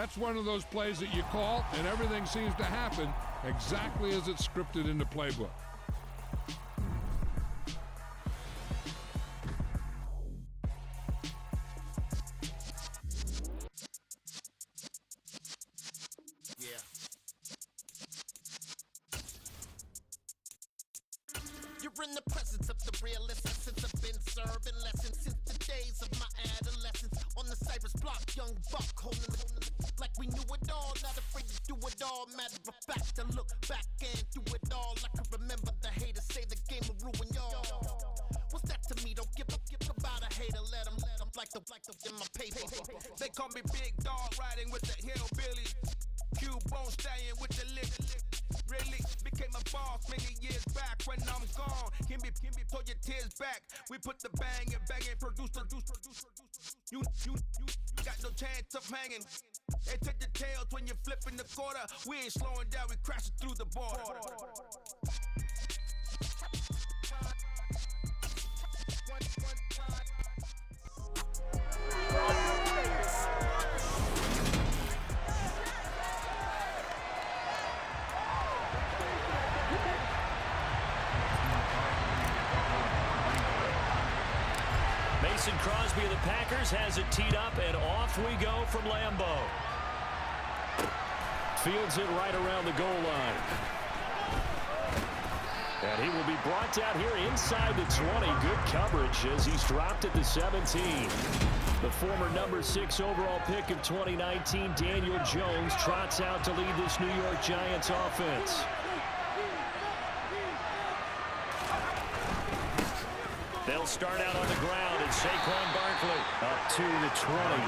That's one of those plays that you call, and everything seems to happen exactly as it's scripted in the playbook. You're in the presence of the realest essence. I've been serving lessons since the days of my adolescence. On the Cypress block, young buck holding like we knew it all. Not afraid to do it all. Matter of fact, I look back and do it all. I can remember the haters say the game will ruin y'all. What's that to me? Don't give about a hater. Let them like the in my paper. They call me Big Dog, riding with the hillbillies. Q-Bone stallion with the lick. Really became a boss many years back. When I'm gone, can be pull your tears back. We put the bang and produce. You got no chance of hanging. They take the tails when you're flipping the quarter. We ain't slowing down, we crashing through the border. Mason Crosby of the Packers has it teed up, and off we go from Lambeau. Fields it right around the goal line. And he will be brought down here inside the 20. Good coverage as he's dropped at the 17. The former number 6 overall pick of 2019, Daniel Jones, trots out to lead this New York Giants offense. They'll start out on the ground, and Saquon Barkley up to the 20.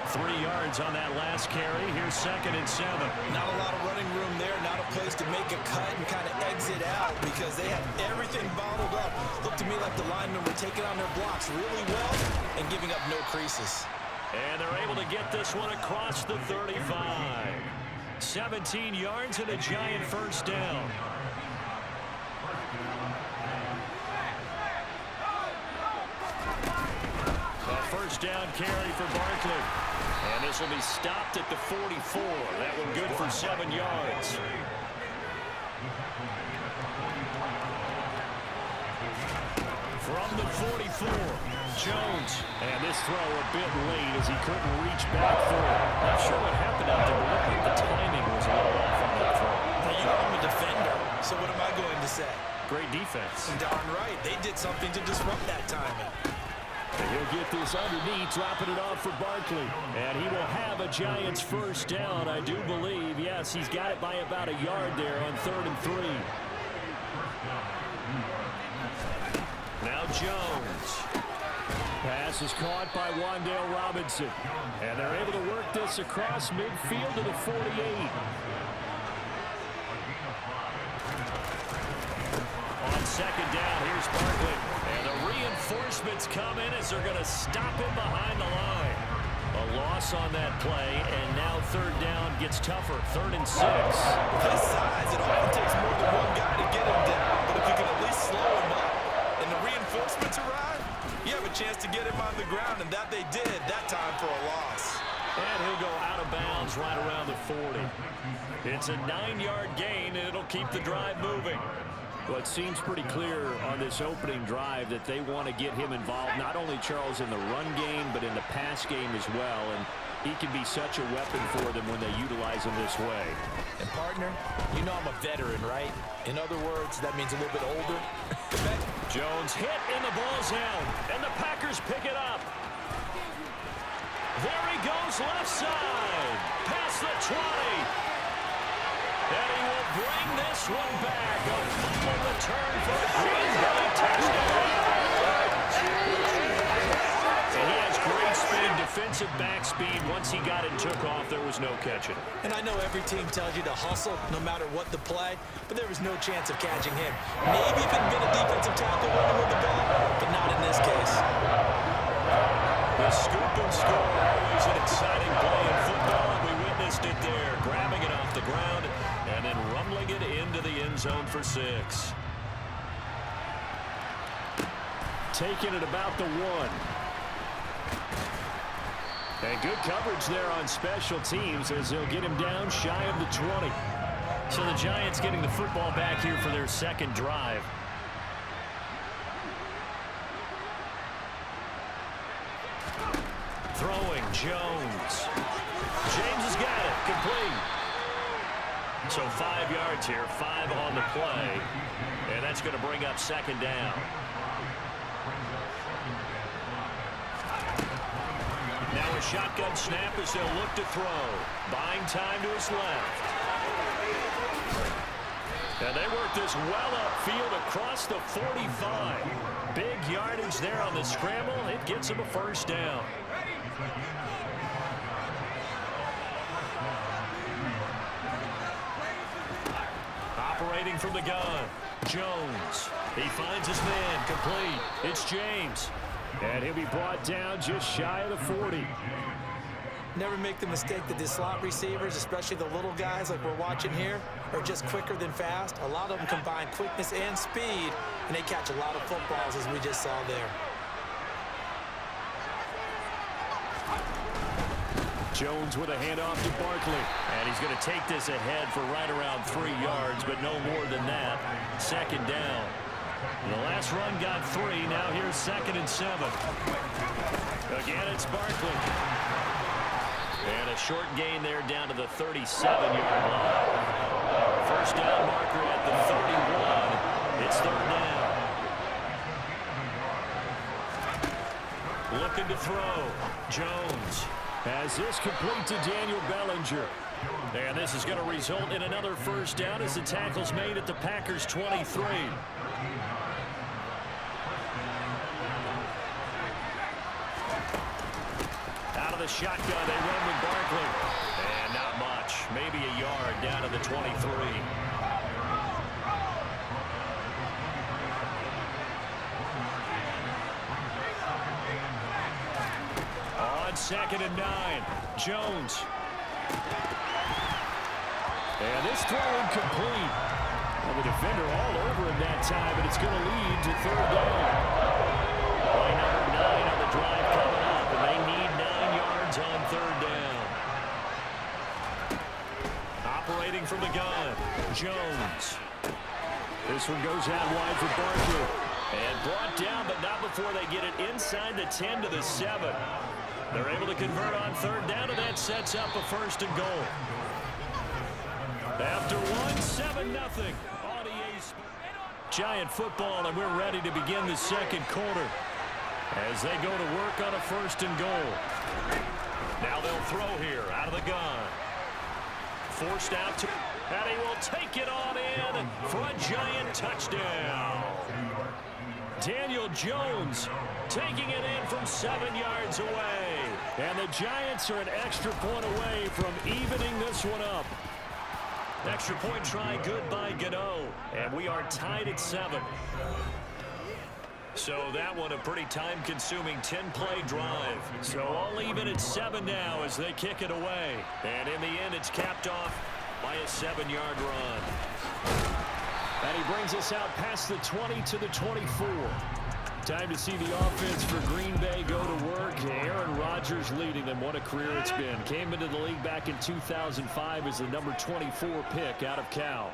3 yards on that last carry. Here's 2nd and 7. Not a lot of running room there. Not a place to make a cut and kind of exit out because they have everything bottled up. Looked to me like the linemen were taking on their blocks really well and giving up no creases. And they're able to get this one across the 35. 17 yards and a Giant first down. First down carry for Barkley. And this will be stopped at the 44. That one good for 7 yards. From the 44, Jones. And this throw a bit late as he couldn't reach back for it. Not sure what happened out there, but looked like the timing was a little off on that throw. Now, you know I'm a defender, so what am I going to say? Great defense. Darn right. They did something to disrupt that timing. And he'll get this underneath, dropping it off for Barkley. And he will have a Giants first down, I do believe. Yes, he's got it by about a yard there on 3rd and 3. Now Jones. Pass is caught by Wan'Dale Robinson. And they're able to work this across midfield to the 48. On 2nd down, here's Barkley. And the reinforcements come in as they're going to stop him behind the line. A loss on that play, and now 3rd down gets tougher. 3rd and 6. With his size, it often takes more than one guy to get him down. But if you can at least slow him up and the reinforcements arrive, you have a chance to get him on the ground, and that they did that time for a loss. And he'll go out of bounds right around the 40. It's a 9-yard gain, and it'll keep the drive moving. Well, it seems pretty clear on this opening drive that they want to get him involved, not only, Charles, in the run game, but in the pass game as well. And he can be such a weapon for them when they utilize him this way. And, partner, you know I'm a veteran, right? In other words, that means a little bit older. Jones hit, and the ball's out. And the Packers pick it up. There he goes, left side. Past the 20. And he will bring this one back. A fumble return for a Green Bay touchdown. And he has great speed, defensive back speed. Once he got it and took off, there was no catching it. And I know every team tells you to hustle no matter what the play, but there was no chance of catching him. Maybe if it had been a defensive tackle running with the ball, but not in this case. The scoop and score, always an exciting play in football, and we witnessed it there, grabbing it off the ground and then rumbling it into the end zone for 6. Taking it about the 1. And good coverage there on special teams as they'll get him down shy of the 20. So the Giants getting the football back here for their second drive. Throwing, Jones. James has got it, complete. So 5 yards here, 5 on the play. And that's going to bring up second down. Now a shotgun snap as they'll look to throw. Buying time to his left. And they work this well upfield across the 45. Big yardage there on the scramble. It gets him a first down. Operating from the gun, Jones. He finds his man, complete. It's James. And he'll be brought down just shy of the 40. Never make the mistake that the slot receivers, especially the little guys like we're watching here, are just quicker than fast. A lot of them combine quickness and speed, and they catch a lot of footballs, as we just saw there. Jones with a handoff to Barkley. And he's going to take this ahead for right around 3 yards, but no more than that. Second down. The last run got 3. Now here's 2nd and 7. Again, it's Barkley. And a short gain there down to the 37-yard line. First down marker at the 31. It's third down. Looking to throw. Jones. As this complete to Daniel Bellinger. And this is going to result in another first down as the tackle's made at the Packers' 23. Out of the shotgun, they run with Barkley. And not much. Maybe a yard down to the 23. On 2nd and 9, Jones. And this throw incomplete. Well, the defender all over him that time, and it's going to lead to third down. Play number 9 on the drive coming up, and they need 9 yards on third down. Operating from the gun, Jones. This one goes out wide for Barkley. And brought down, but not before they get it inside the 10 to the 7. They're able to convert on third down, and that sets up a 1st and goal. After 7-0 on EA Giant football, and we're ready to begin the second quarter as they go to work on a 1st and goal. Now they'll throw here out of the gun. Forced out to, and he will take it on in for a Giant touchdown. Daniel Jones taking it in from 7 yards away. And the Giants are an extra point away from evening this one up. Extra point try good by Gano. And we are tied at 7. So that one a pretty time-consuming 10-play drive. So all even at 7 now as they kick it away. And in the end, it's capped off by a 7-yard run. And he brings us out past the 20 to the 24. Time to see the offense for Green Bay go to work. Aaron Rodgers leading them. What a career it's been. Came into the league back in 2005 as the number 24 pick out of Cal.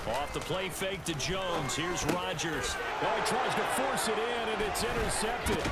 Off the play fake to Jones. Here's Rodgers. Well, he tries to force it in, and it's intercepted.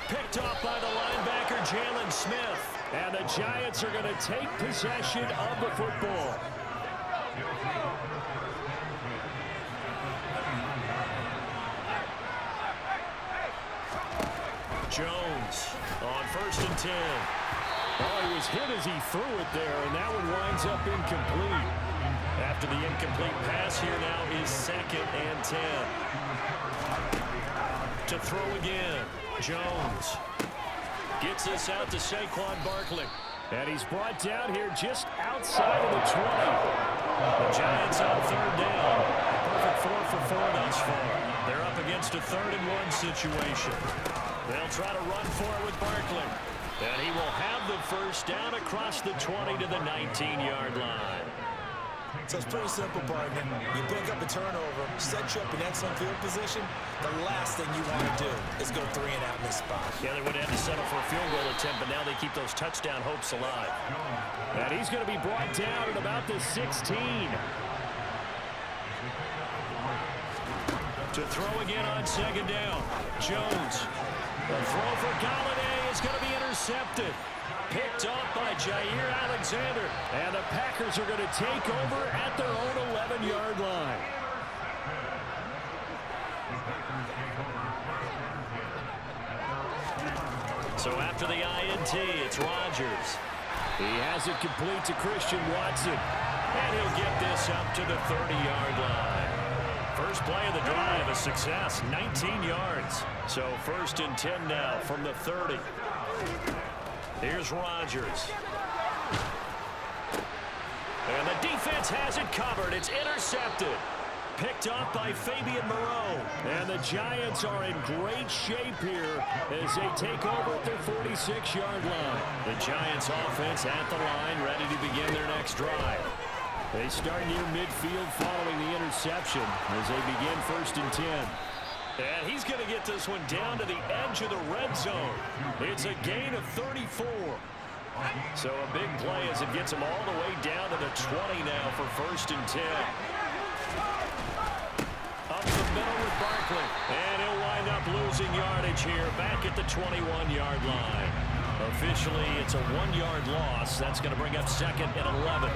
Picked off by the linebacker, Jalen Smith. And the Giants are going to take possession of the football. Jones on 1st and 10. Oh, he was hit as he threw it there, and that one winds up incomplete. After the incomplete pass, here now is 2nd and 10. To throw again, Jones gets this out to Saquon Barkley. And he's brought down here just outside of the 20. The Giants on third down. Perfect 4 for 4 thus far. They're up against a 3rd and 1 situation. They'll try to run for it with Barkley. And he will have the first down across the 20 to the 19-yard line. So it's pretty simple, partner. You pick up a turnover, set you up in excellent field position. The last thing you want to do is go 3 and out in this spot. Yeah, they would have to settle for a field goal attempt, but now they keep those touchdown hopes alive. And he's going to be brought down at about the 16. To throw again on second down. Jones. The throw for Galladay is going to be intercepted. Picked off by Jair Alexander. And the Packers are going to take over at their own 11-yard line. So after the INT, it's Rodgers. He has it complete to Christian Watson. And he'll get this up to the 30-yard line. First play of the drive, a success, 19 yards. So 1st and 10 now from the 30. Here's Rodgers. And the defense has it covered. It's intercepted. Picked off by Fabian Moreau. And the Giants are in great shape here as they take over at their 46-yard line. The Giants offense at the line, ready to begin their next drive. They start near midfield following the interception as they begin 1st and 10. And he's going to get this one down to the edge of the red zone. It's a gain of 34. So a big play as it gets him all the way down to the 20 now for 1st and 10. Up the middle with Barkley. And he'll wind up losing yardage here back at the 21-yard line. Officially, it's a 1-yard loss. That's going to bring up 2nd and 11.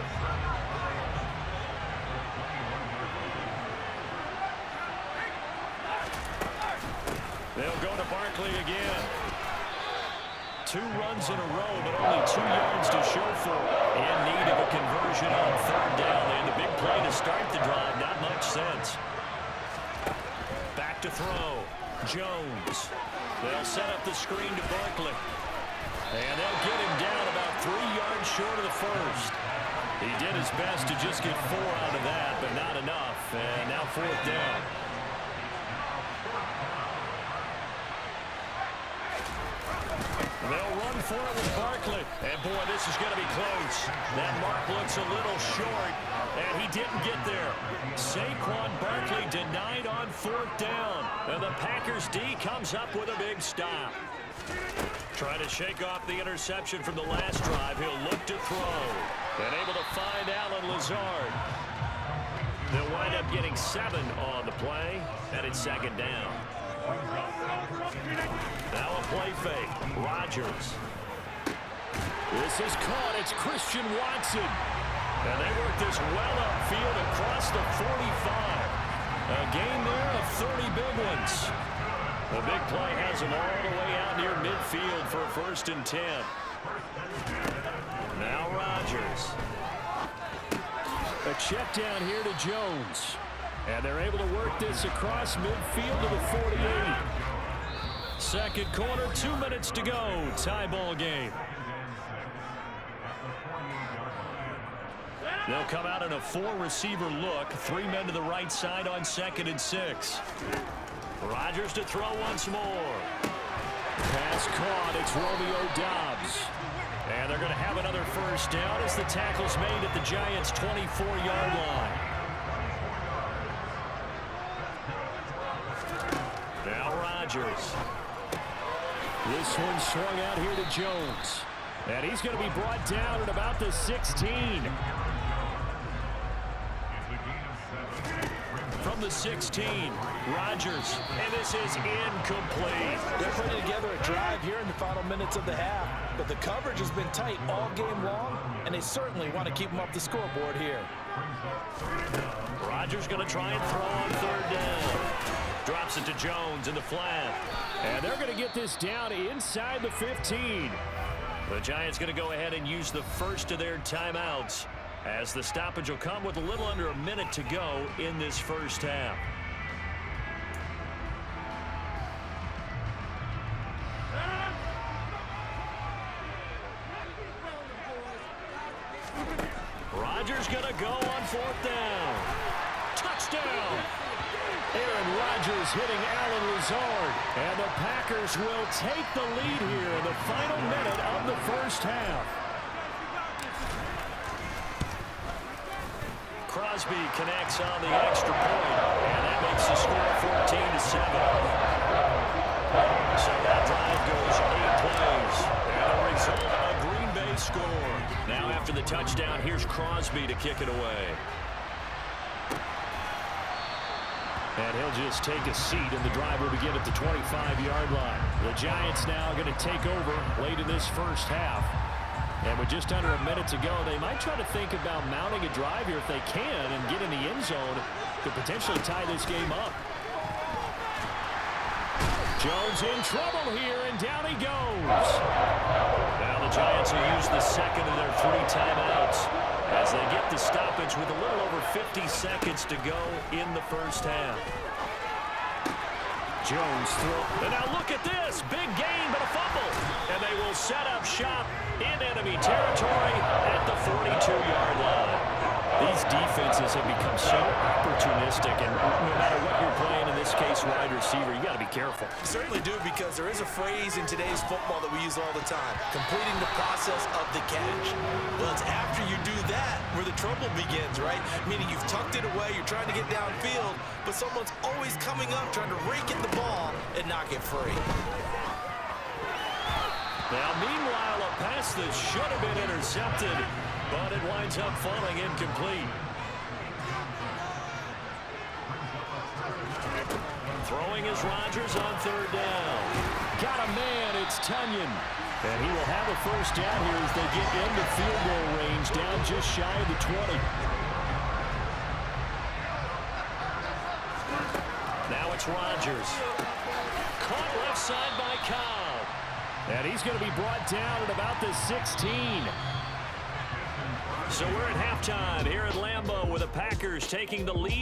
They'll go to Barkley again. 2 runs in a row, but only 2 yards to show for it. In need of a conversion on 3rd down. They had the big play to start the drive. Not much sense. Back to throw. Jones. They'll set up the screen to Barkley. And they'll get him down about 3 yards short of the 1st. He did his best to just get 4 out of that, but not enough. And now 4th down. They'll run for it with Barkley. And, boy, this is going to be close. That mark looks a little short, and he didn't get there. Saquon Barkley denied on 4th down. And the Packers D comes up with a big stop. Trying to shake off the interception from the last drive. He'll look to throw. And able to find Allen Lazard. They'll wind up getting 7 on the play, and it's 2nd down. Now a play fake. Rodgers. This is caught. It's Christian Watson. And they work this well upfield across the 45. A gain there of 30 big ones. The big play has him all the way out near midfield for 1st and 10. Now Rodgers. A check down here to Jones. And they're able to work this across midfield to the 48. 2nd quarter, 2 minutes to go. Tie ball game. They'll come out in a 4-receiver look. 3 men to the right side on 2nd and 6. Rodgers to throw once more. Pass caught. It's Romeo Doubs. And they're going to have another 1st down as the tackle's made at the Giants' 24-yard line. Now Rodgers. This one swung out here to Jones. And he's going to be brought down at about the 16. From the 16, Rodgers. And this is incomplete. They're putting together a drive here in the final minutes of the half. But the coverage has been tight all game long, and they certainly want to keep them up the scoreboard here. Rodgers going to try and throw on 3rd down. Drops it to Jones in the flat. And they're going to get this down inside the 15. The Giants going to go ahead and use the first of their timeouts as the stoppage will come with a little under a minute to go in this 1st half. Rodgers going to go on 4th down. Touchdown! Aaron Rodgers hitting Allen Lazard. And the Packers will take the lead here in the final minute of the 1st half. Crosby connects on the extra point, and that makes the score 14-7. So that drive goes 8 plays, and the result, a Green Bay score. Now after the touchdown, here's Crosby to kick it away. And he'll just take a seat, and the drive will begin at the 25-yard line. The Giants now going to take over late in this first half. And with just under a minute to go, they might try to think about mounting a drive here if they can and get in the end zone to potentially tie this game up. Jones in trouble here, and down he goes. Now the Giants will use the second of their 3 timeouts as they get the stoppage with a little over 50 seconds to go in the first half. Jones throw. And now look at this. Big gain, but a fumble. And they will set up shop in enemy territory at the 42-yard line. These defenses have become so opportunistic, and no matter what you're playing, in this case, wide receiver, you got to be careful. You certainly do, because there is a phrase in today's football that we use all the time: completing the process of the catch. Well, it's after you do that where the trouble begins, right? Meaning you've tucked it away, you're trying to get downfield, but someone's always coming up trying to rake at the ball and knock it free. Now, meanwhile, a pass that should have been intercepted, but it winds up falling incomplete. Throwing is Rodgers on 3rd down. Got a man, it's Tunyon. And he will have a first down here as they get into field goal range, down just shy of the 20. Now it's Rodgers. Caught left side by Cobb. And he's going to be brought down at about the 16. So we're at halftime here at Lambeau with the Packers taking the lead.